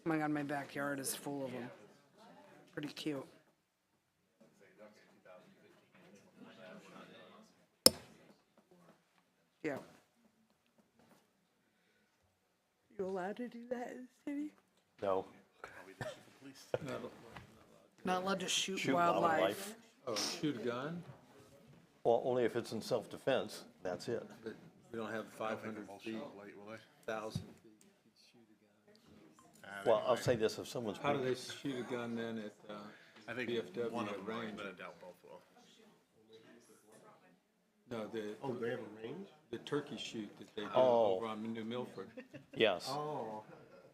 Oh my god, my backyard is full of them. Pretty cute. Yeah. You allowed to do that in the city? No. Not allowed to shoot Shoot wildlife. Oh, shoot a gun? Well, only if it's in self-defense, that's it. But we don't have 500 feet, 1,000 feet. You'd shoot a gun. Well, I'll say this, if someone's, How do they shoot a gun then at I think VFW one of at them might, range? but I doubt both will. No, Oh, they have a range? the turkey shoot that they do Oh. over on New Milford. yes, Oh,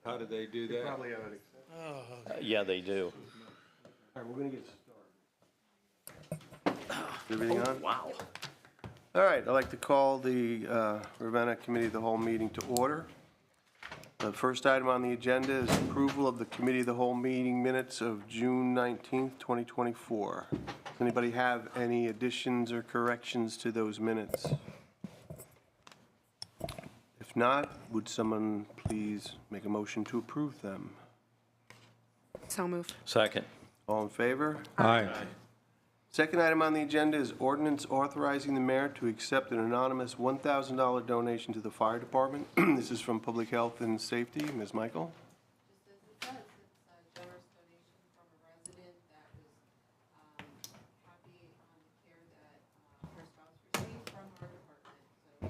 How do they do they that? probably have it. yeah, they do. All right, we're gonna get started. Everything on? Wow. All right, I'd like to call the Ravenna Committee of the Whole meeting to order. The first item on the agenda is approval of the Committee of the Whole meeting minutes of June 19th, 2024. Does anybody have any additions or corrections to those minutes? If not, would someone please make a motion to approve them? So moved. Second. All in favor? Aye. Second item on the agenda is ordinance authorizing the mayor to accept an anonymous $1,000 donation to the fire department. This is from Public Health and Safety. Ms. Michael? Just as it says, it's a generous donation from a resident that was happy on the care that her spouse received from our department. So the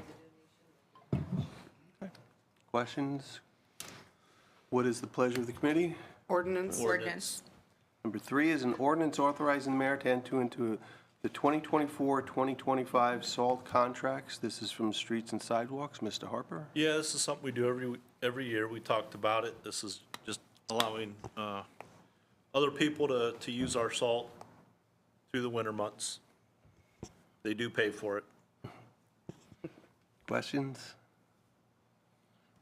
donation. Questions? What is the pleasure of the committee? Ordinance. Ordinance. Number 3 is an ordinance authorizing the mayor to enter into the 2024-2025 SALT contracts. This is from Streets and Sidewalks. Mr. Harper? Yeah, this is something we do every year. We talked about it. This is just allowing other people to use our salt through the winter months. They do pay for it. Questions?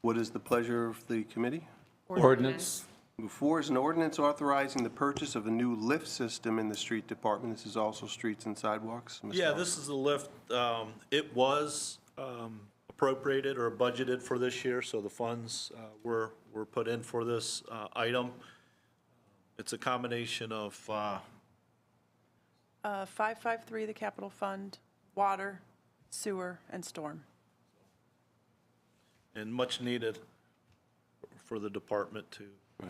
What is the pleasure of the committee? Ordinance. Number 4 is an ordinance authorizing the purchase of a new lift system in the street department. This is also Streets and Sidewalks. Mr. Yeah, Harper? this is the lift. It was appropriated or budgeted for this year, so the funds were put in for this item. It's a combination of 553, the capital fund, water, sewer, and storm. and much needed for the department to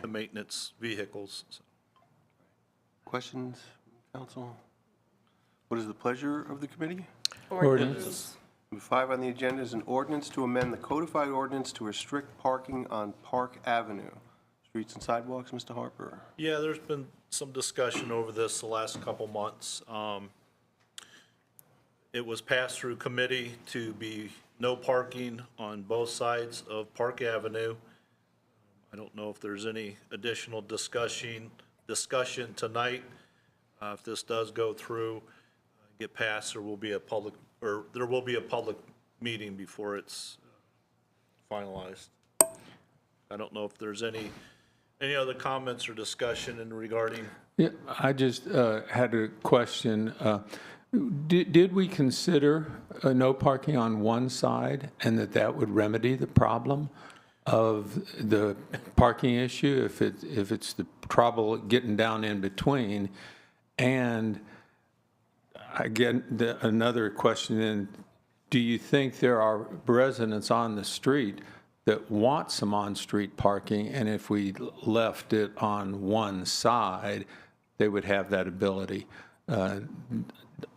maintenance vehicles. So, Questions, council? What is the pleasure of the committee? Ordinance. Number 5 on the agenda is an ordinance to amend the codified ordinance to restrict parking on Park Avenue. Streets and Sidewalks, Mr. Harper. Yeah, there's been some discussion over this the last couple months. It was passed through committee to be no parking on both sides of Park Avenue. I don't know if there's any additional discussion tonight. If this does go through, get passed, there will be a public meeting before it's finalized. I don't know if there's any other comments or discussion in regarding. Yeah, I just had a question. Did we consider no parking on one side and that would remedy the problem of the parking issue if it's the trouble getting down in between? And I get another question then, do you think there are residents on the street that want some on-street parking, and if we left it on one side, they would have that ability? I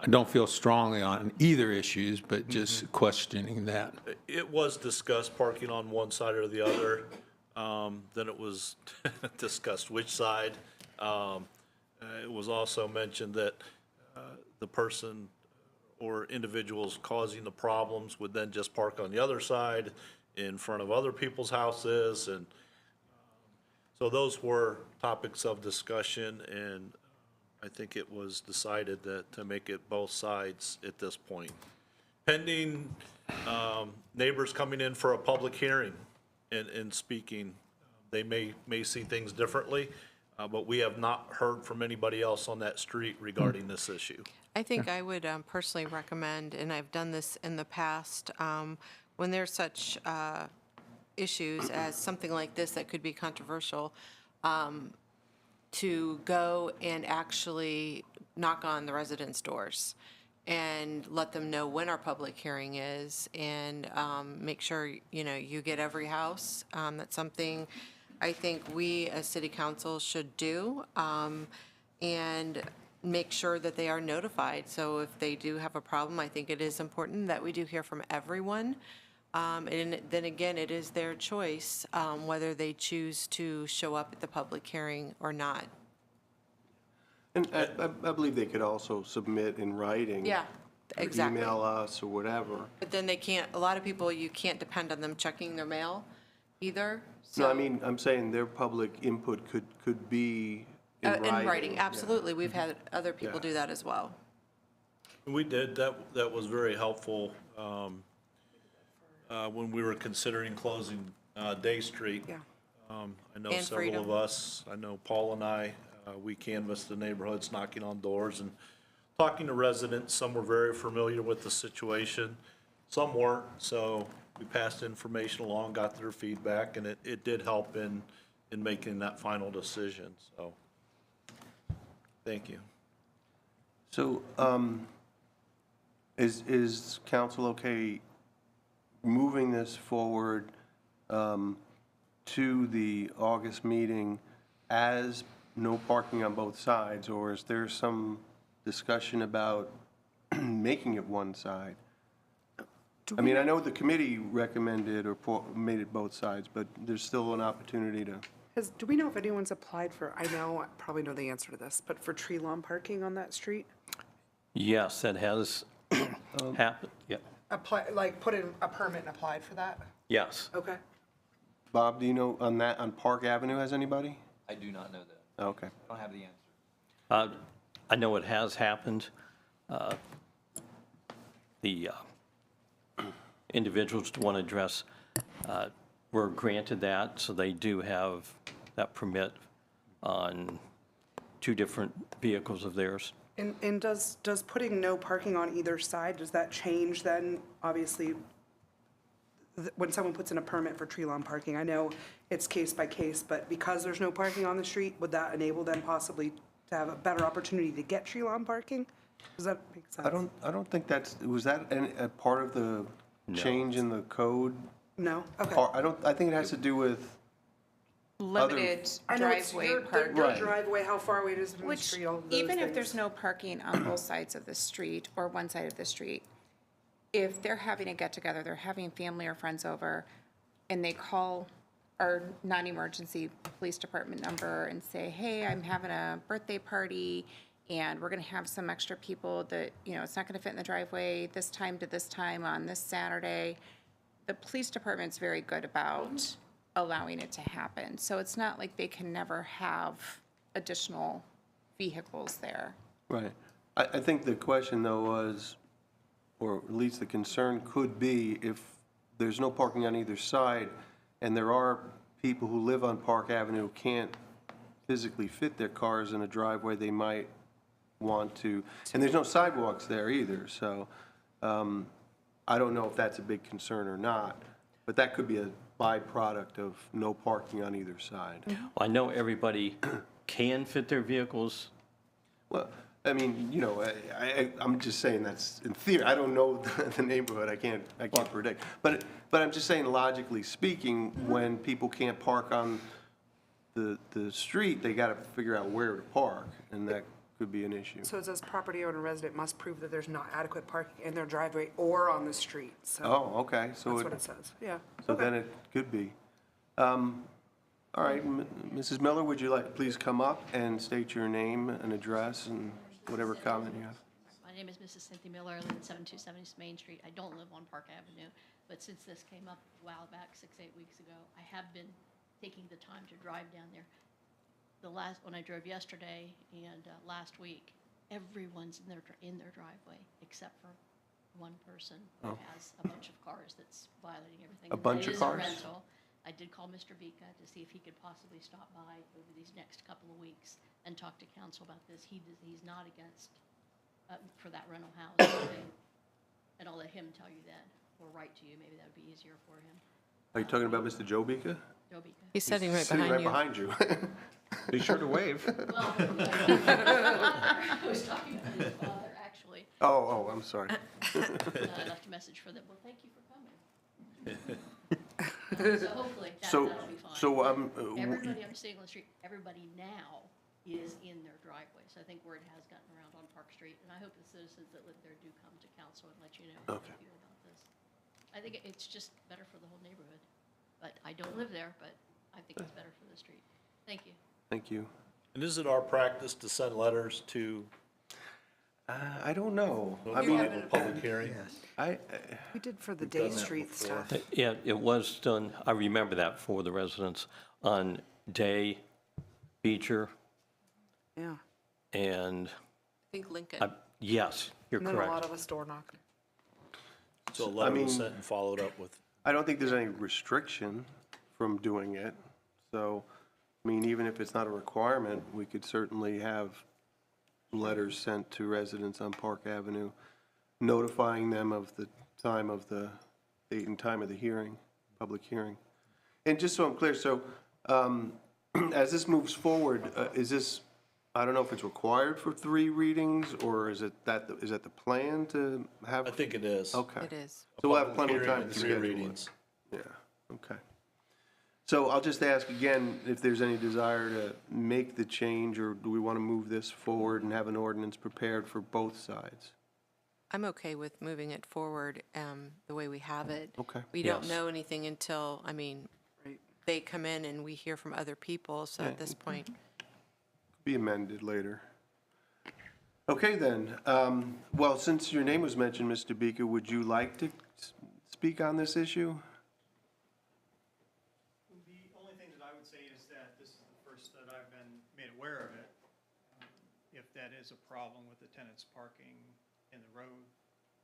don't feel strongly on either issues, but just questioning that. It was discussed parking on one side or the other. Then it was discussed which side. It was also mentioned that the person or individuals causing the problems would then just park on the other side in front of other people's houses. And so those were topics of discussion, and I think it was decided that to make it both sides at this point. Pending neighbors coming in for a public hearing and speaking, they may see things differently, but we have not heard from anybody else on that street regarding this issue. I think I would personally recommend, and I've done this in the past, when there's such issues as something like this that could be controversial, to go and actually knock on the residents' doors and let them know when our public hearing is, and make sure, you get every house. That's something I think we as city council should do, and make sure that they are notified. So if they do have a problem, I think it is important that we do hear from everyone. And then again, it is their choice whether they choose to show up at the public hearing or not. And I believe they could also submit in writing. Yeah, or exactly. Email us or whatever. But then they can't, a lot of people, you can't depend on them checking their mail either. No, I So- mean, I'm saying their public input could be in writing. In writing, absolutely. We've had other people Yeah. do that as well. We did, that was very helpful when we were considering closing Day Street. Yeah. I know And several Freedom. of us, I know Paul and I, we canvassed the neighborhoods, knocking on doors and talking to residents. Some were very familiar with the situation, some weren't, so we passed information along, got their feedback, and it did help in making that final decision, so, thank you. So, is council okay moving this forward to the August meeting as no parking on both sides, or is there some discussion about making it one side? I mean, I know the committee recommended or made it both sides, but there's still an opportunity to, Do we know if anyone's applied for, I probably know the answer to this, but for tree lawn parking on that street? Yes, that has happened, yeah, Put in a permit and applied for that? yes. Okay. Bob, do you know on Park Avenue, has anybody? I do not know that. Okay. I don't have the answer. I know it has happened. The individuals to want to address were granted that, so they do have that permit on 2 different vehicles of theirs. And does putting no parking on either side, does that change then, obviously, when someone puts in a permit for tree lawn parking? I know it's case by case, but because there's no parking on the street, would that enable them possibly to have a better opportunity to get tree lawn parking? Does that make sense? I don't think was that a part of the change in the code? No? Okay. I think it has to do with, Limited I know it's driveway your parking. Right. driveway, how far away it is from the Which, street, all of those even if things. there's no parking on both sides of the street or one side of the street, if they're having a get-together, they're having family or friends over, and they call our non-emergency police department number and say, hey, I'm having a birthday party, and we're gonna have some extra people that, it's not gonna fit in the driveway this time to this time on this Saturday. The police department's very good about allowing it to happen. So it's not like they can never have additional vehicles there. right. I think the question, though, was, or at least the concern could be, if there's no parking on either side, and there are people who live on Park Avenue who can't physically fit their cars in a driveway, they might want to, and there's no sidewalks there either, so I don't know if that's a big concern or not, but that could be a byproduct of no parking on either side. Well, I know everybody can fit their vehicles. Well, I mean, I'm just saying that's in theory. I don't know the neighborhood. I can't predict. But I'm just saying, logically speaking, when people can't park on the street, they got to figure out where to park, and that could be an issue. So it says property owner resident must prove that there's not adequate parking in their driveway or on the street, so. Oh, okay. So That's what it says, yeah. so Okay. then it could be. All right, Mrs. Miller, would you like to please come up and state your name and address and whatever comment you have? My name is Mrs. Cynthia Miller. I live at 7270 Main Street. I don't live on Park Avenue, but since this came up a while back, 6-8 weeks ago, I have been taking the time to drive down there. When I drove yesterday and last week, everyone's in their driveway except for one person who has a bunch of cars that's violating everything. A bunch of cars? It is a rental. I did call Mr. Vika to see if he could possibly stop by over these next couple of weeks and talk to council about this. He's not against, for that rental house. And I'll let him tell you that, or write to you, maybe that would be easier for him. Are you talking about Mr. Joe Bika? Joby. He's sitting right Sitting right behind you. behind you. Be sure to wave. Well, I was talking about his father, actually. Oh, I'm sorry. I left a message for them. Well, thank you for coming. So hopefully So, that'll be fine. so, Everybody I'm seeing on the street, everybody now is in their driveways. I think word has gotten around on Park Street, and I hope the citizens that live there do come to council and let you know how they Okay. feel about this. I think it's just better for the whole neighborhood. But I don't live there, but I think it's better for the street. Thank you. Thank you. And is it our practice to send letters to I don't know. I a mean, public hearing? We did for the We've done Day that Street before. stuff. Yeah, it was done, I remember that for the residents on Day, Beecher, Yeah. and, I think Lincoln. yes, you're And then a lot correct. of us door knocked. So a letter was mean- sent and followed up with. I don't think there's any restriction from doing it. So, I mean, even if it's not a requirement, we could certainly have letters sent to residents on Park Avenue notifying them of the time of the date and time of the hearing, public hearing. And just so I'm clear, so as this moves forward, is this, I don't know if it's required for 3 readings, or is that the plan to have? I think it is. Okay. It is. So we'll have Public plenty of hearing time and to 3 schedule it. readings. Yeah, okay. So I'll just ask again if there's any desire to make the change, or do we want to move this forward and have an ordinance prepared for both sides? I'm okay with moving it forward the way we have it. Okay. We don't Yes. know anything until, I mean, Right. they come in and we hear from other people, so Yeah. at this point, Be amended later. Okay, then. Well, since your name was mentioned, Mr. Beaker, would you like to speak on this issue? The only thing that I would say is that this is the first that I've been made aware of it. If that is a problem with the tenants parking in the road,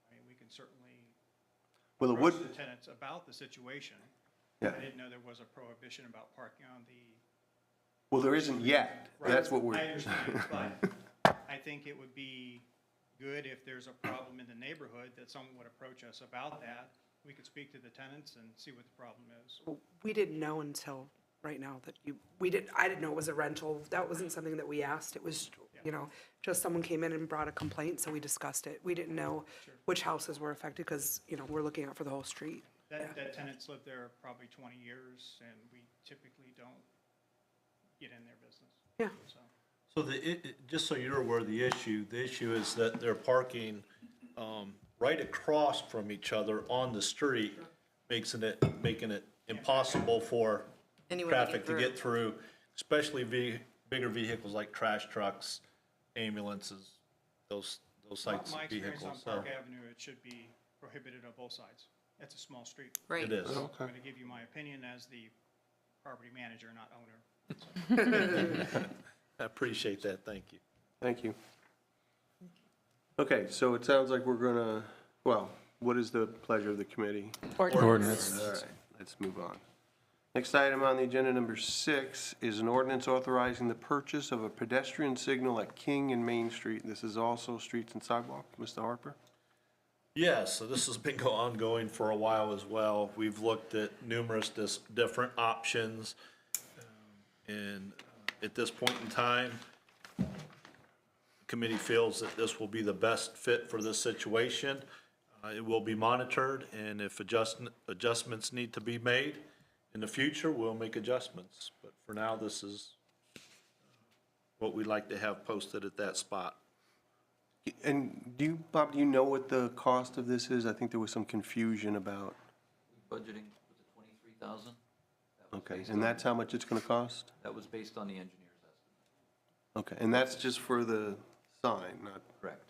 I mean, we can certainly Well, it approach would, the tenants about the situation. yeah. I didn't know there was a prohibition about parking on the. Well, there isn't yet. That's what I we're, understand, but I think it would be good if there's a problem in the neighborhood that someone would approach us about that. We could speak to the tenants and see what the problem is. Well, we didn't know until right now that I didn't know it was a rental. That wasn't something that we asked. It was, just someone came in and brought a complaint, so we discussed it. We didn't know which houses were affected because, we're looking out for the whole street. That tenant's lived there probably 20 years, and we typically don't get in their business. Yeah. So, So just so you're aware of the issue is that they're parking right across from each other on the street, making it impossible for Anyone to get traffic to through. get through, especially bigger vehicles like trash trucks, ambulances, those types my of experience on vehicles. So Park Avenue, it should be prohibited on both sides. It's a small street. right. it is. I'm going to give you my opinion as the property manager, not owner. I appreciate that. Thank you. thank you. Okay, so it sounds like we're gonna, well, what is the pleasure of the committee? Ordinance. All right, let's move on. Next item on the agenda, number 6, is an ordinance authorizing the purchase of a pedestrian signal at King and Main Street. This is also streets and sidewalk. Mr. Harper? Yes, so this has been ongoing for a while as well. We've looked at numerous different options. And at this point in time, the committee feels that this will be the best fit for this situation. It will be monitored, and if adjustments need to be made in the future, we'll make adjustments. But for now, this is what we'd like to have posted at that spot. And Bob, do you know what the cost of this is? I think there was some confusion about, Budgeting, was it 23,000? okay, and that's how much it's gonna cost? That was based on the engineer's estimate. Okay, and that's just for the sign, not, Correct.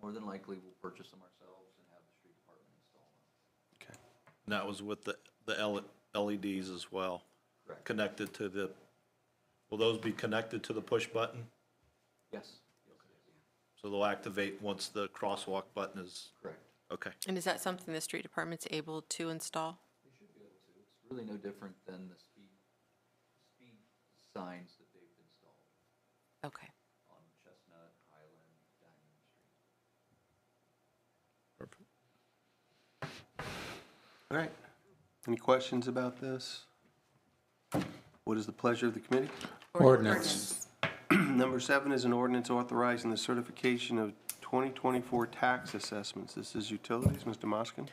More than likely, we'll purchase them ourselves and have the street department install them. okay. And that was with the LEDs as well. Correct. Connected to will those be connected to the push button? Yes. So they'll activate once the crosswalk button is, Correct. okay. And is that something the street department's able to install? They should be able to. It's really no different than the speed signs that they've installed Okay. on Chestnut, Highland, Diamond Street. All right. Any questions about this? What is the pleasure of the committee? Ordinance. Number 7 is an ordinance authorizing the certification of 2024 tax assessments. This is utilities. Mr. Moskin?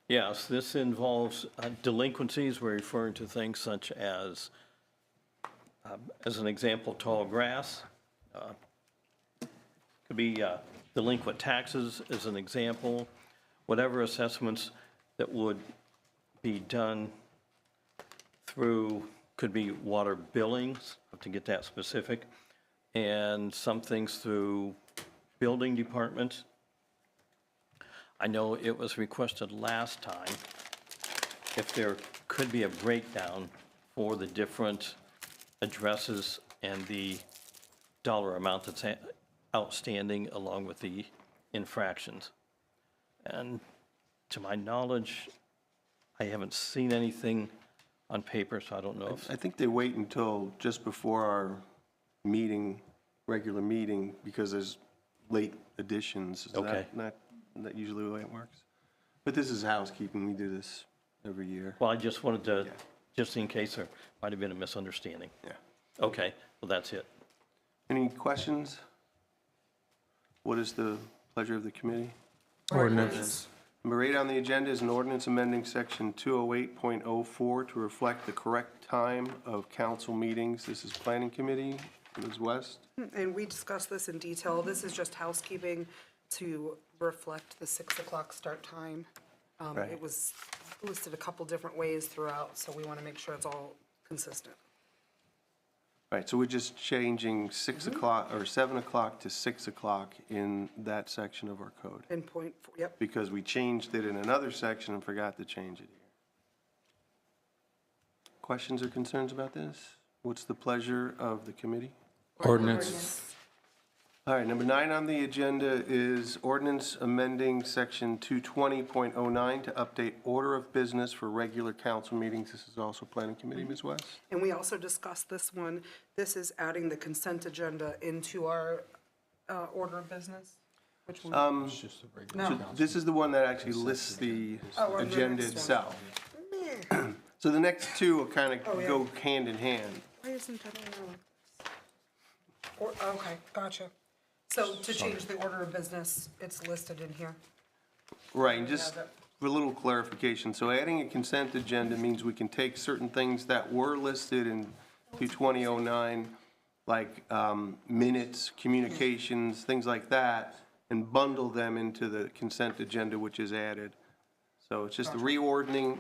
Yes, this involves delinquencies. We're referring to things such as an example, tall grass. Could be delinquent taxes as an example. Whatever assessments that would be done through, could be water billings, to get that specific, and some things through building departments. I know it was requested last time if there could be a breakdown for the different addresses and the dollar amount that's outstanding along with the infractions. And to my knowledge, I haven't seen anything on paper, so I don't know if, I think they wait until just before our meeting, regular meeting, because there's late additions. Is Okay. That usually the way it works? But this is housekeeping. We do this every year. well, I just wanted to, just in case there might have been a misunderstanding. Yeah. Okay, well, that's it. Any questions? What is the pleasure of the committee? Ordinance. Number 8 on the agenda is an ordinance amending section 208.04 to reflect the correct time of council meetings. This is planning committee. Ms. West? And we discussed this in detail. This is just housekeeping to reflect the 6 o'clock start time. Right. It was listed a couple different ways throughout, so we want to make sure it's all consistent. Right, so we're just changing 6 o'clock, or 7 o'clock to 6 o'clock in that section of our code, In point, yep. because we changed it in another section and forgot to change it here. Questions or concerns about this? What's the pleasure of the committee? Ordinance. All right, number 9 on the agenda is ordinance amending section 220.09 to update order of business for regular council meetings. This is also planning committee, Ms. West? And we also discussed this one. This is adding the consent agenda into our order of business. Which one? So this is the one that actually lists the Oh, on the agenda next one. itself. So the next two will kind of Oh, yeah. go hand in hand. Why isn't that on? Okay, gotcha. So to change the order of business, it's listed in here. Right, and just for a little clarification, so adding a consent agenda means we can take certain things that were listed in 22009, like minutes, communications, things like that, and bundle them into the consent agenda, which is added. So it's just the reordering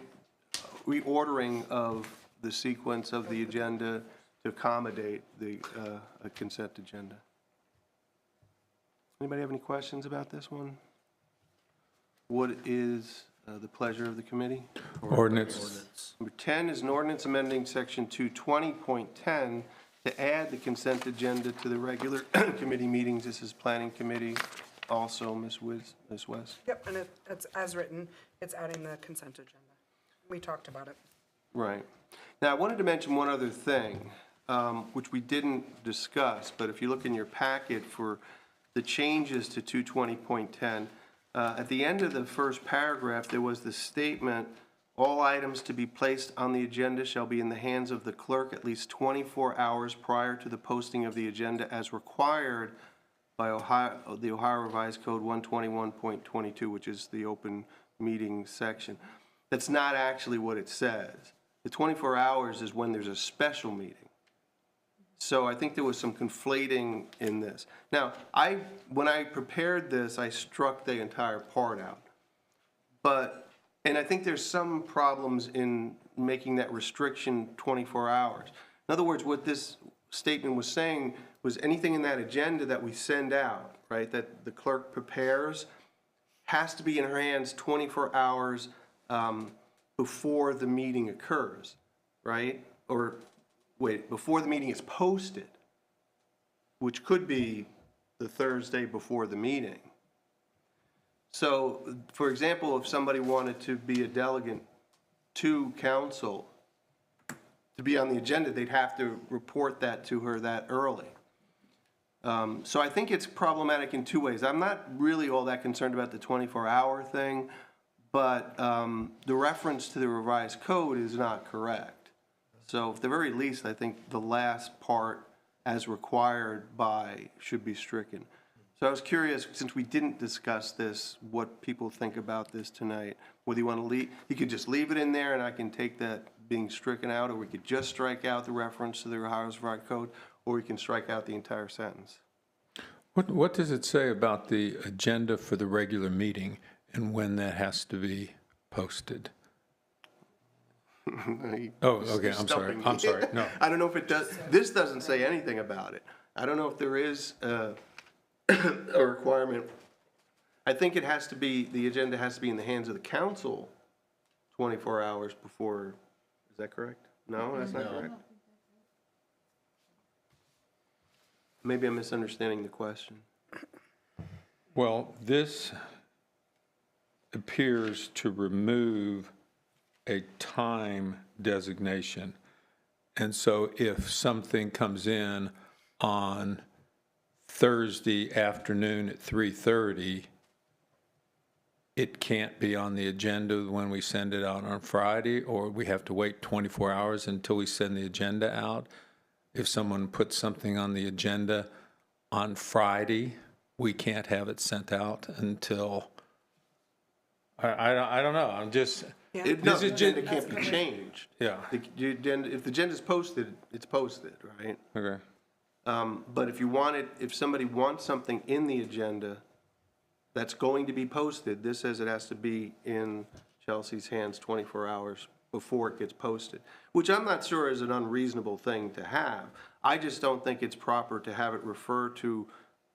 of the sequence of the agenda to accommodate the a consent agenda. Anybody have any questions about this one? What is the pleasure of the committee? Ordinance. Number 10 is an ordinance amending section 220.10 to add the consent agenda to the regular committee meetings. This is planning committee, also Ms. West. Yep, and it's as written, it's adding the consent agenda. We talked about it. Right. Now, I wanted to mention one other thing, which we didn't discuss, but if you look in your packet for the changes to 220.10, at the end of the first paragraph, there was the statement, all items to be placed on the agenda shall be in the hands of the clerk at least 24 hours prior to the posting of the agenda as required by the Ohio Revised Code 121.22, which is the open meeting section. That's not actually what it says. The 24 hours is when there's a special meeting. So I think there was some conflating in this. Now, when I prepared this, I struck the entire part out. And I think there's some problems in making that restriction 24 hours. In other words, what this statement was saying was anything in that agenda that we send out, right, that the clerk prepares, has to be in her hands 24 hours before the meeting occurs, right? Or wait, before the meeting is posted, which could be the Thursday before the meeting. So, for example, if somebody wanted to be a delegate to council, to be on the agenda, they'd have to report that to her that early. So I think it's problematic in two ways. I'm not really all that concerned about the 24-hour thing, but the reference to the revised code is not correct. So at the very least, I think the last part, as required by, should be stricken. So I was curious, since we didn't discuss this, what people think about this tonight. Whether you want to leave, you could just leave it in there and I can take that being stricken out, or we could just strike out the reference to the Ohio Revised Code, or we can strike out the entire sentence. What does it say about the agenda for the regular meeting and when that has to be posted? Oh, okay, I'm sorry, no. I don't know if it does, this doesn't say anything about it. I don't know if there is a requirement. I think it has to be, the agenda has to be in the hands of the council 24 hours before, is that correct? No, that's not correct? Maybe I'm misunderstanding the question. Well, this appears to remove a time designation. And so if something comes in on Thursday afternoon at 3:30, it can't be on the agenda when we send it out on Friday, or we have to wait 24 hours until we send the agenda out. If someone puts something on the agenda on Friday, we can't have it sent out until, I don't know, I'm just, No, This the is agenda can't be changed. yeah, The agenda, if the agenda's posted, it's posted, right? okay. But if you want it, if somebody wants something in the agenda that's going to be posted, this says it has to be in Chelsea's hands 24 hours before it gets posted, which I'm not sure is an unreasonable thing to have. I just don't think it's proper to have it refer to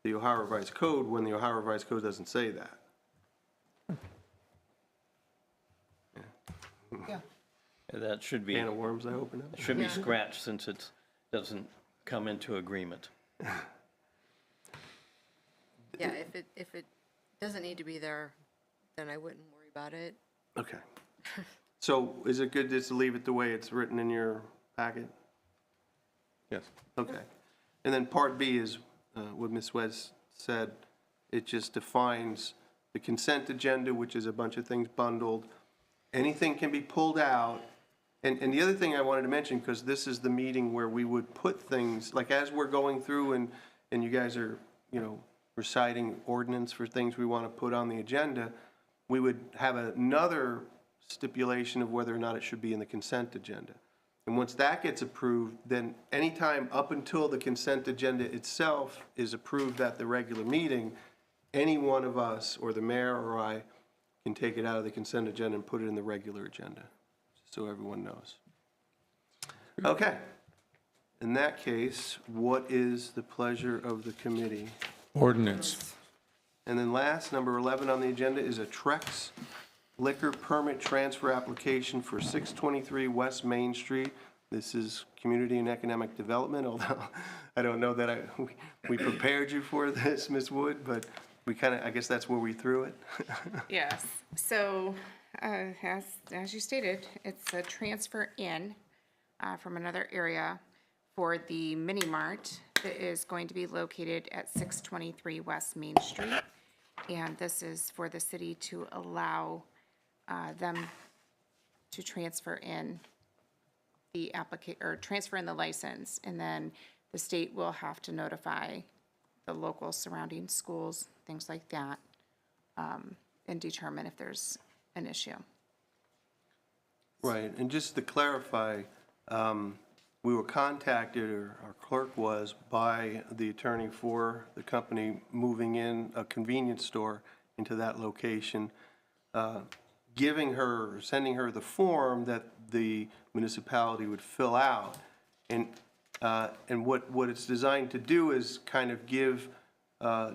the Ohio Revised Code when the Ohio Revised Code doesn't say that. That should be, Can of worms I open up? should be scratched since it doesn't come into agreement. Yeah, if it doesn't need to be there, then I wouldn't worry about it. Okay. So is it good just to leave it the way it's written in your packet? Yes. Okay. And then part B is what Ms. West said. It just defines the consent agenda, which is a bunch of things bundled. Anything can be pulled out. And the other thing I wanted to mention, because this is the meeting where we would put things, like as we're going through and you guys are, reciting ordinance for things we want to put on the agenda, we would have another stipulation of whether or not it should be in the consent agenda. And once that gets approved, then anytime up until the consent agenda itself is approved at the regular meeting, any one of us, or the mayor or I, can take it out of the consent agenda and put it in the regular agenda, so everyone knows. Okay. In that case, what is the pleasure of the committee? Ordinance. And then last, number 11 on the agenda is a Trex liquor permit transfer application for 623 West Main Street. This is Community and Economic Development, although I don't know that we prepared you for this, Ms. Wood, but we kind of, I guess that's where we threw it. Yes, so, as you stated, it's a transfer in from another area for the mini mart that is going to be located at 623 West Main Street. And this is for the city to allow them to transfer in the transfer in the license. And then the state will have to notify the local surrounding schools, things like that, and determine if there's an issue. Right, and just to clarify, we were contacted, or our clerk was, by the attorney for the company moving in a convenience store into that location, sending her the form that the municipality would fill out. And what it's designed to do is kind of give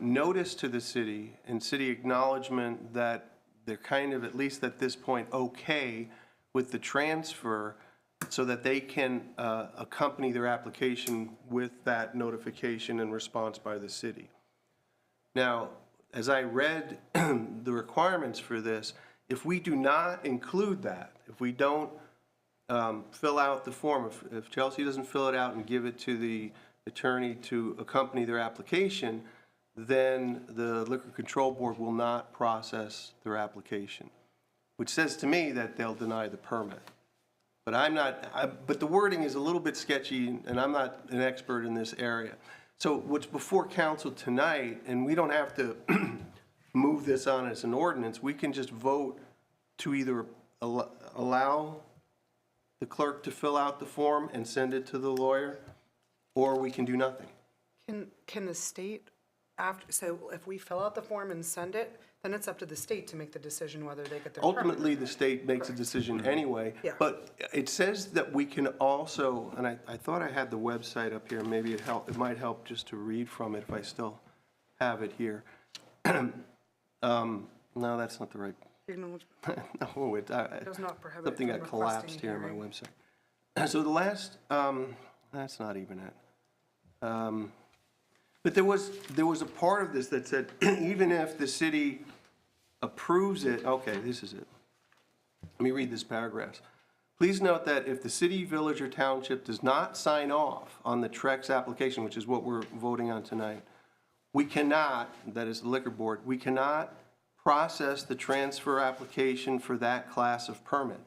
notice to the city and city acknowledgement that they're kind of, at least at this point, okay with the transfer, so that they can accompany their application with that notification and response by the city. Now, as I read the requirements for this, if we do not include that, if we don't fill out the form, if Chelsea doesn't fill it out and give it to the attorney to accompany their application, then the Liquor Control Board will not process their application, which says to me that they'll deny the permit. But but the wording is a little bit sketchy, and I'm not an expert in this area. So what's before council tonight, and we don't have to move this on as an ordinance, we can just vote to either allow the clerk to fill out the form and send it to the lawyer, or we can do nothing. Can the state, so if we fill out the form and send it, then it's up to the state to make the decision whether they get their permit. Ultimately, the state makes a decision anyway. Yeah. But it says that we can also, and I thought I had the website up here, maybe it might help just to read from it if I still have it here. No, that's not the right, no, Does not prohibit something from got collapsed requesting here on my hearing. website. So the last, that's not even it. But there was a part of this that said, even if the city approves it, okay, this is it. Let me read this paragraph. Please note that if the city, village, or township does not sign off on the Trex application, which is what we're voting on tonight, we cannot, that is the liquor board, we cannot process the transfer application for that class of permit.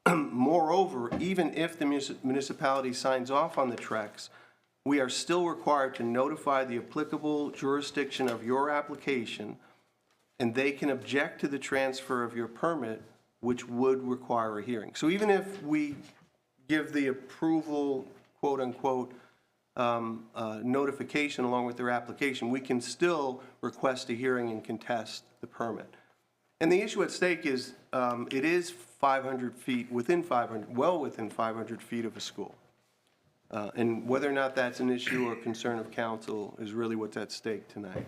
Moreover, even if the municipality signs off on the Trex, we are still required to notify the applicable jurisdiction of your application, and they can object to the transfer of your permit, which would require a hearing. So even if we give the approval, quote unquote, notification along with their application, we can still request a hearing and contest the permit. And the issue at stake is, it is 500 feet, well within 500 feet of a school. And whether or not that's an issue or concern of council is really what's at stake tonight.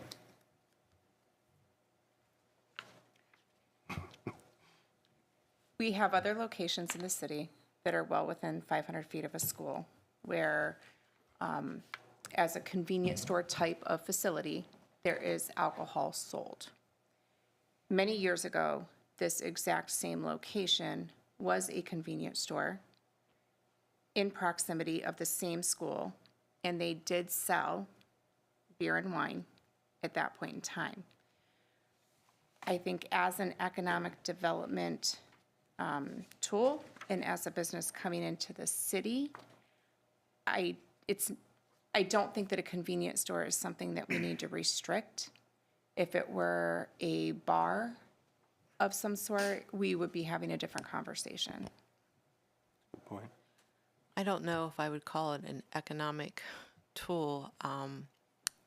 We have other locations in the city that are well within 500 feet of a school where, as a convenience store type of facility, there is alcohol sold. Many years ago, this exact same location was a convenience store in proximity of the same school, and they did sell beer and wine at that point in time. I think as an economic development tool and as a business coming into the city, I don't think that a convenience store is something that we need to restrict. If it were a bar of some sort, we would be having a different conversation. Good point. I don't know if I would call it an economic tool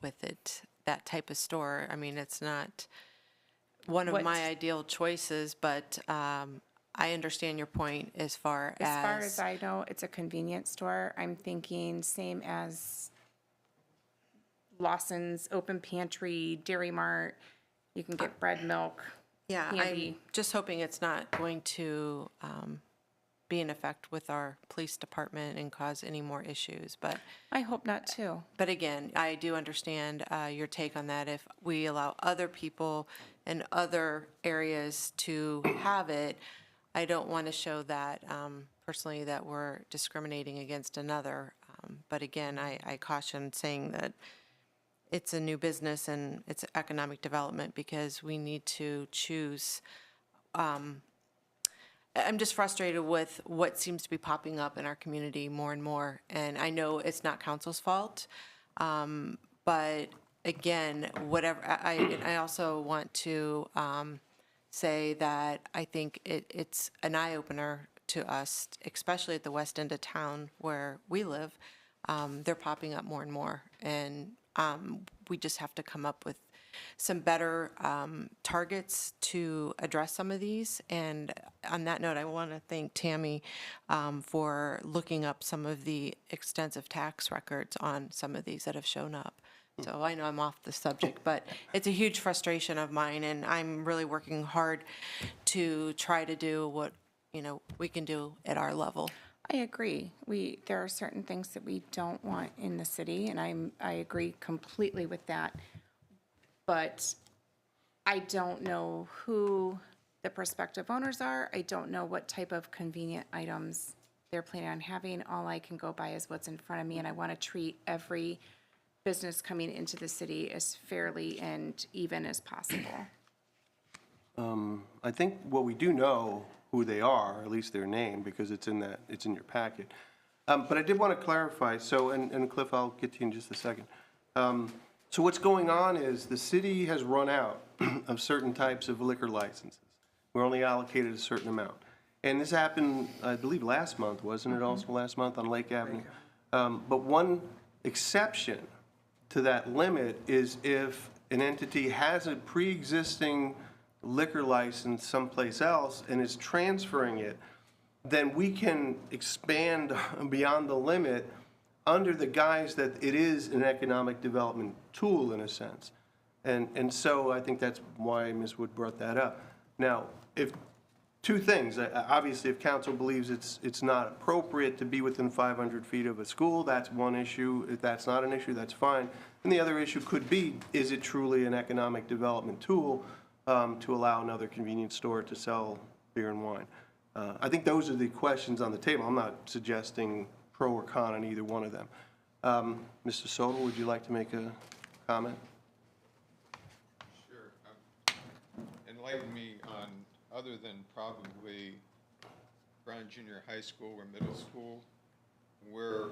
with it, that type of store. I mean, it's not one of my ideal choices, but I understand your point as far as... As far as I know, it's a convenience store. I'm thinking same as Lawson's, Open Pantry, Dairy Mart. You can get bread, milk, Yeah, candy. I'm just hoping it's not going to be in effect with our police department and cause any more issues, but... I hope not, too. But again, I do understand your take on that. If we allow other people in other areas to have it, I don't want to show that, personally, that we're discriminating against another. But again, I caution saying that it's a new business and it's economic development because we need to choose. I'm just frustrated with what seems to be popping up in our community more and more. And I know it's not council's fault, but again, whatever, I also want to say that I think it's an eye-opener to us, especially at the west end of town where we live. They're popping up more and more, and we just have to come up with some better targets to address some of these. And on that note, I want to thank Tammy for looking up some of the extensive tax records on some of these that have shown up. So I know I'm off the subject, but it's a huge frustration of mine, and I'm really working hard to try to do what, we can do at our level. I agree. There are certain things that we don't want in the city, and I agree completely with that. But I don't know who the prospective owners are. I don't know what type of convenient items they're planning on having. All I can go by is what's in front of me, and I want to treat every business coming into the city as fairly and even as possible. I think what we do know who they are, at least their name, because it's in your packet. But I did want to clarify, so, and Cliff, I'll get to you in just a second. So what's going on is the city has run out of certain types of liquor licenses. We're only allocated a certain amount. And this happened, I believe, last month, wasn't it also last month on Lake Avenue? But one exception to that limit is if an entity has a pre-existing liquor license someplace else and is transferring it, then we can expand beyond the limit under the guise that it is an economic development tool in a sense. And so I think that's why Ms. Wood brought that up. Now, if, two things, obviously if council believes it's not appropriate to be within 500 feet of a school, that's one issue. If that's not an issue, that's fine. And the other issue could be, is it truly an economic development tool to allow another convenience store to sell beer and wine? I think those are the questions on the table. I'm not suggesting pro or con on either one of them. Mr. Soto, would you like to make a comment? Sure. Enlighten me on, other than probably Brown Junior High School or middle school, where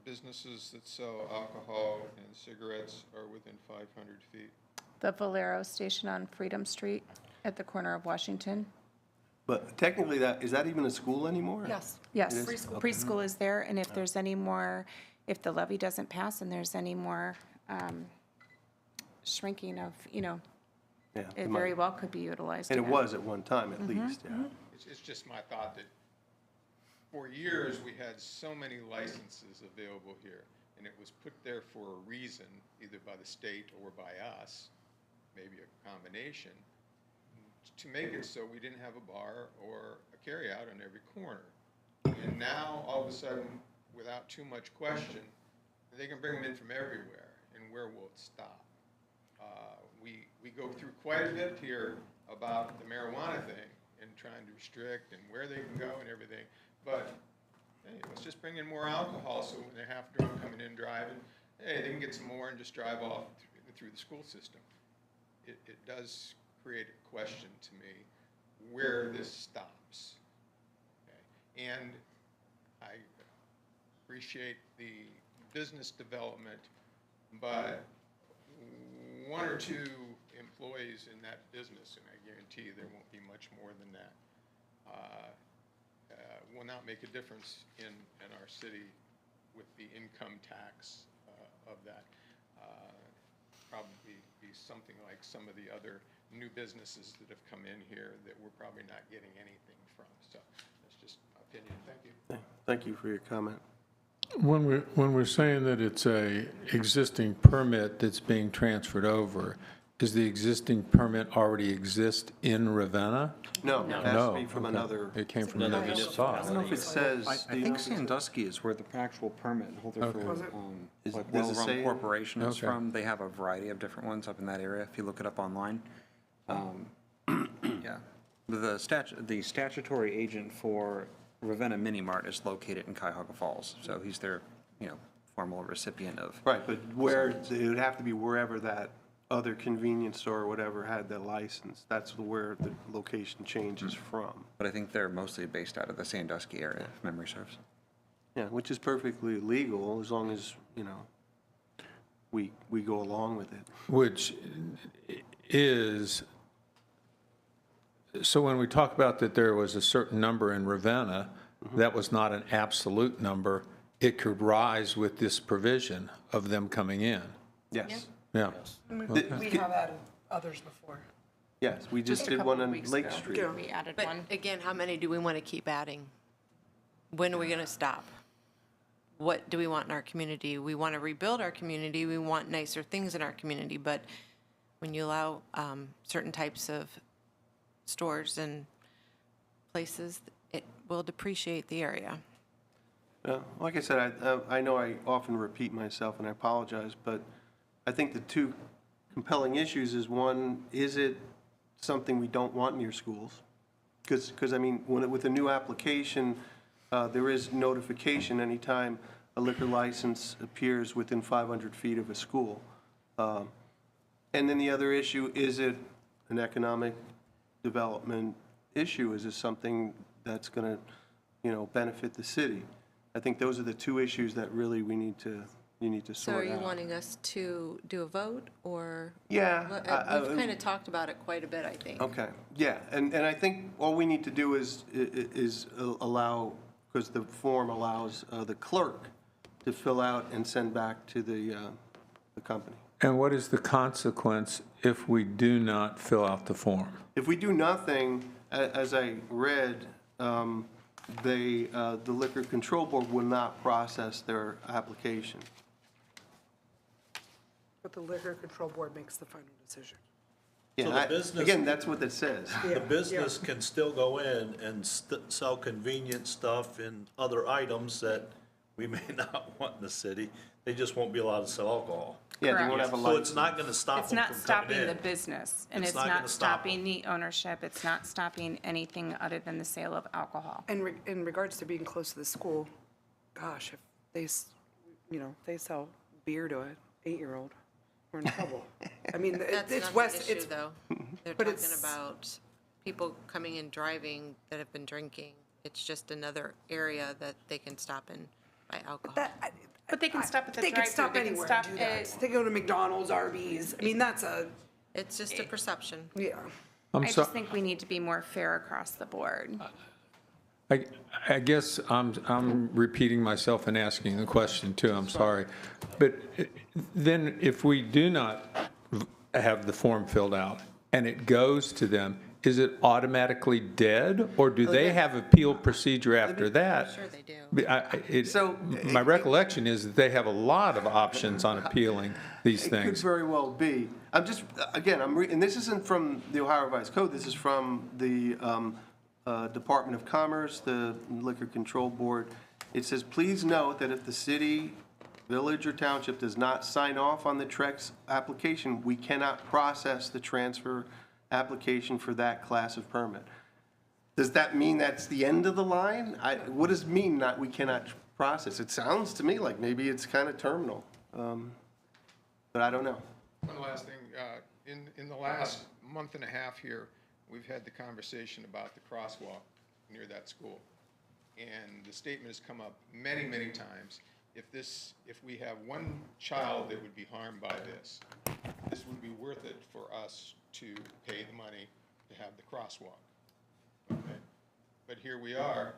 businesses that sell alcohol and cigarettes are within 500 feet. The Valero station on Freedom Street at the corner of Washington. But technically, is that even a school anymore? Yes. It Yes, is? preschool is there, and if there's any more, if the levy doesn't pass and there's any more shrinking of, Yeah, it very well could be utilized and it again. was at one time at least, yeah. It's just my thought that for years, we had so many licenses available here, and it was put there for a reason, either by the state or by us, maybe a combination, to make it so we didn't have a bar or a carryout on every corner. And now, all of a sudden, without too much question, they can bring them in from everywhere, and where will it stop? We go through quite a bit here about the marijuana thing and trying to restrict and where they can go and everything, but hey, let's just bring in more alcohol so when they're half drunk coming in driving, hey, they can get some more and just drive off through the school system. It does create a question to me where this stops. Okay? And I appreciate the business development, but one or two employees in that business, and I guarantee you there won't be much more than that, will not make a difference in our city with the income tax of that. Probably be something like some of the other new businesses that have come in here that we're probably not getting anything from. So that's just opinion. Thank you. Thank you for your comment. When we're saying that it's a existing permit that's being transferred over, does the existing permit already exist in Ravenna? No, it has to be from okay. another. It came from Another another municipality. I don't know spot. if it says. I think Sandusky is where the actual permit holder Okay. for, Is- like, does it Well say- Run Corporation is Okay. from. They have a variety of different ones up in that area, if you look it up online. Yeah. The statutory agent for Ravenna Mini Mart is located in Cuyahoga Falls, so he's their, formal recipient of. Right, but where, it would have to be wherever that other convenience store or whatever had the license. That's where the location changes from. But I think they're mostly based out of the Sandusky area, if memory serves. Yeah, which is perfectly legal as long as, we go along with it. Which is, so when we talk about that there was a certain number in Ravenna, that was not an absolute number. It could rise with this provision of them coming in. Yes. Yeah. We have added others before. Yes, we just a did couple one of on weeks Lake ago. Street. We added But one. again, how many do we want to keep adding? When are we going to stop? What do we want in our community? We want to rebuild our community. We want nicer things in our community. But when you allow certain types of stores and places, it will depreciate the area. Like I said, I know I often repeat myself, and I apologize, but I think the two compelling issues is, one, is it something we don't want near schools? Because I mean, with a new application, there is notification anytime a liquor license appears within 500 feet of a school. And then the other issue, is it an economic development issue? Is this something that's going to, benefit the city? I think those are the two issues that really you need to So sort are out. you wanting us to do a vote, or? Yeah. We've kind of talked about it quite a bit, I think. Okay, yeah, and I think all we need to do is allow, because the form allows the clerk to fill out and send back to the company. And what is the consequence if we do not fill out the form? If we do nothing, as I read, the Liquor Control Board will not process their application. But the Liquor Control Board makes the final decision. Yeah, the business- again, that's what it says. The business can still go in and sell convenient stuff and other items that we may not want in the city. They just won't be allowed to sell alcohol. Yeah, they won't have a So license. it's not gonna stop It's them not from coming stopping in. the business, and It's it's not not gonna stop stopping the ownership, it's not stopping anything other than the sale of alcohol. And in regards to being close to the school, gosh, if they, they sell beer to an 8-year-old, we're in trouble. I mean, That's it's not west, the it's, issue, though. They're but talking it's- about people coming and driving that have been drinking. It's just another area that they can stop and buy alcohol. But they can stop at the they can drive-thru, stop they can anywhere stop and do that. at, They go to McDonald's, Arby's, I mean, that's It's just a perception. yeah. I'm I so- just think we need to be more fair across the board. I guess I'm repeating myself and asking the question too, I'm sorry. But then if we do not have the form filled out and it goes to them, is it automatically dead? Or do they have appeal procedure after that? Sure they do. So, My recollection is that they have a lot of options on appealing these It could things. very well be. I'm just, again, and this isn't from the Ohio Revised Code, this is from the Department of Commerce, the Liquor Control Board. It says, please note that if the city, village, or township does not sign off on the Trex application, we cannot process the transfer application for that class of permit. Does that mean that's the end of the line? What does it mean that we cannot process? It sounds to me like maybe it's kind of terminal, but I don't know. One last thing, in the last month and a half here, we've had the conversation about the crosswalk near that school. And the statement has come up many, many times, if we have one child that would be harmed by this would be worth it for us to pay the money to have the crosswalk. Okay? But here we are.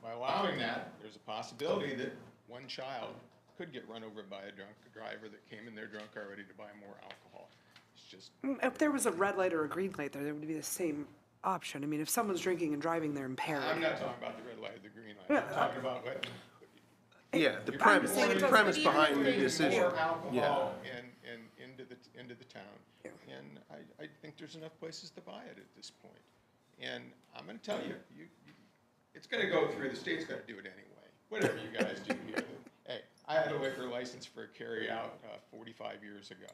By allowing that, there's a possibility that one child could get run over by a drunk driver that came in there drunk already to buy more alcohol. It's just, If there was a red light or a green light there would be the same option. I mean, if someone's drinking and driving, they're impaired. I'm not talking about the red light or the green light. I'm talking about what. Yeah, the you're premise, saying it the doesn't- premise even behind the bringing decision. more Yeah. alcohol and into the town. And I think there's enough places to buy it at this point. And I'm gonna tell you, it's gonna go through, the state's gonna do it anyway, whatever you guys do here. Hey, I had a liquor license for a carry-out 45 years ago.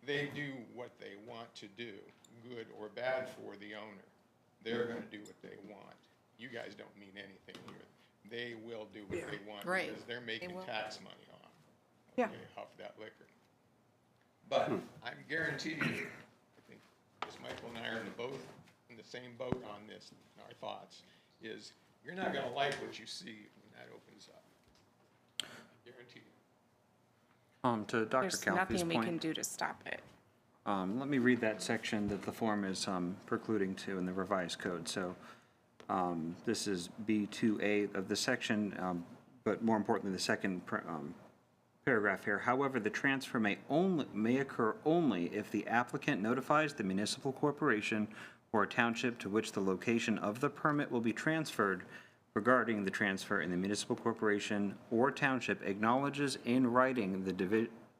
They do what they want to do, good or bad for the owner. They're gonna do what they want. You guys don't mean anything here. They will do what they want Right. because they're making will. tax money off. Yeah. Okay, off that liquor. But I'm guaranteed you, I think Ms. Michael and I are in the same boat on this, our thoughts, is you're not gonna like what you see when that opens up. Guaranteed. To Dr. There's Calfee's nothing we can point, do to stop it. let me read that section that the form is precluding to in the revised code. So this is B2A of the section, but more importantly, the second paragraph here. However, the transfer may occur only if the applicant notifies the municipal corporation or township to which the location of the permit will be transferred regarding the transfer, and the municipal corporation or township acknowledges in writing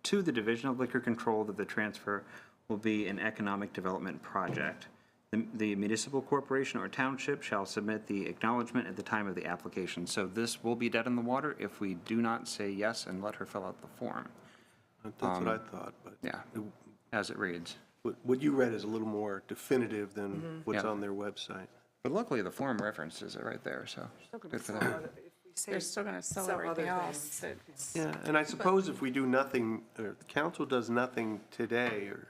to the Division of Liquor Control that the transfer will be an economic development project. The municipal corporation or township shall submit the acknowledgement at the time of the application. So this will be dead in the water if we do not say yes and let her fill out the form. That's what I thought, but. Yeah, as it reads. What you read is a little more definitive than what's Yeah. on their website. But luckily, the form references it right there, so good for them. They're still gonna sell sell everything other else. It's- Yeah, and I suppose if we do nothing, or the council does nothing today, or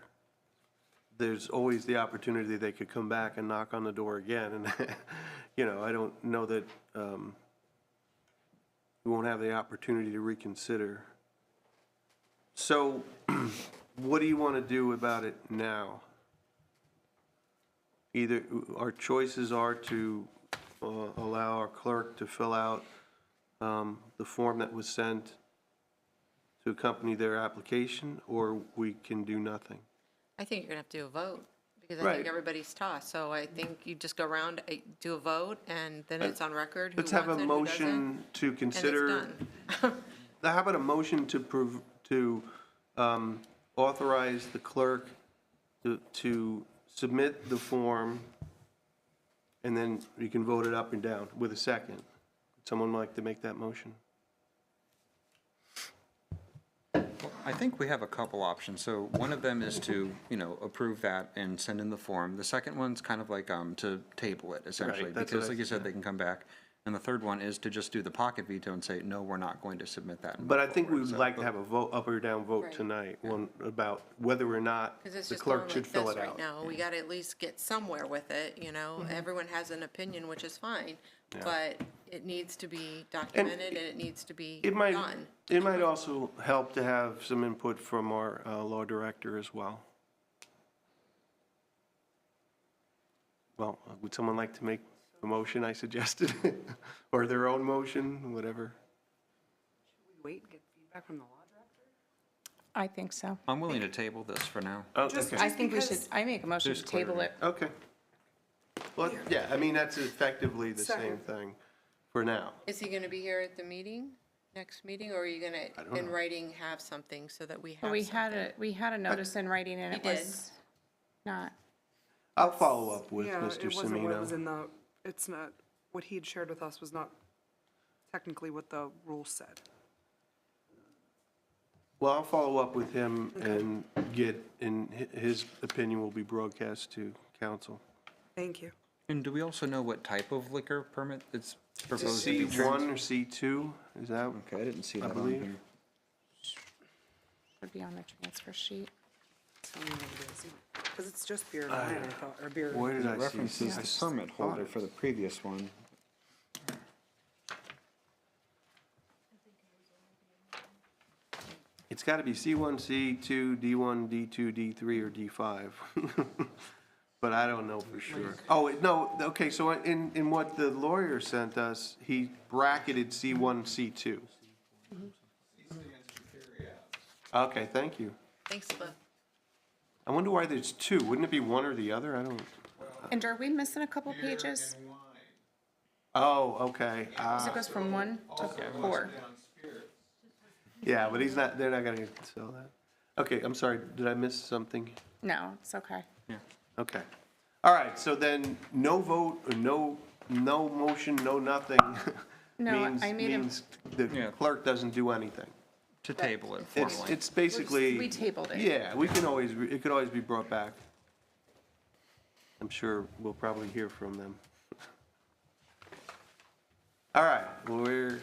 there's always the opportunity they could come back and knock on the door again, and, you know, I don't know that, we won't have the opportunity to reconsider. So, what do you want to do about it now? Either, our choices are to allow our clerk to fill out the form that was sent to accompany their application, or we can do nothing. I think you're gonna have to do a vote, because I Right. think everybody's tossed. So I think you just go around, do a vote, and then it's on record who Let's wants have it, a who doesn't, motion to and it's consider. done. How about a motion to authorize the clerk to submit the form, and then you can vote it up and down with a second? Would someone like to make that motion? I think we have a couple options. So one of them is to, approve that and send in the form. The second one's kind of like, to table it essentially. that's what Because I- like you said, they can come back. And the third one is to just do the pocket veto and say, no, we're not going to submit that. and But I move think we forward. would So- like to have a vote, up or down vote Right. tonight, one about whether or not Because it's the just going clerk should like fill this it right out. now. We gotta at least get somewhere with it, Everyone has an opinion, which is fine, but it needs to be documented and it needs to be It might, done. it might also help to have some input from our law director as well. Well, would someone like to make the motion I suggested? Or their own motion, whatever? Wait and get feedback from the law director? I think so. I'm willing to table this for now. Oh, Just- okay. I think we should, because- I make a motion There's to table it. Okay. Well, yeah, I mean, that's effectively the same Second. thing for now. Is he gonna be here at the meeting, next meeting, or are you gonna, don't in know. writing, have something so that we have But something? we had a notice in writing and We it did. was not, I'll follow up with Yeah, Mr. it wasn't what was Semino. in the, it's not, what he had shared with us was not technically what the rules said. Well, I'll follow up with him and his opinion will be broadcast to council. Thank you. And do we also know what type of liquor permit it's proposed to be? C1 or C2, is that? Okay, I didn't see I that on believe. here. would be on the transfer sheet. Because it's just beer and wine, I thought, or beer. Where did I see References the C? permit holder for the previous one. It's got to be C1, C2, D1, D2, D3, or D5. But I don't know for sure. Oh, no, okay, so in what the lawyer sent us, he bracketed C1, C2. Okay, thank you. Thanks, Cliff. I wonder why there's two. Wouldn't it be one or the other? I don't. And are we missing a couple pages? Oh, okay. So it goes from 1 to 4. Yeah, but they're not gonna sell that. Okay, I'm sorry, did I miss something? No, it's okay. Okay. All right, so then no vote, or no motion, no nothing. No, means- I made a- means the Yeah. clerk doesn't do anything. To table it It's, formally. it's basically. We tabled it. Yeah, it could always be brought back. I'm sure we'll probably hear from them. All right, well, I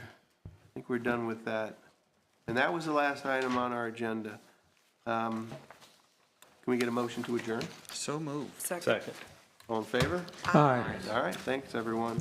think we're done with that. And that was the last item on our agenda. Can we get a motion to adjourn? So moved. Second. Second. All in favor? Aye. All right, thanks, everyone.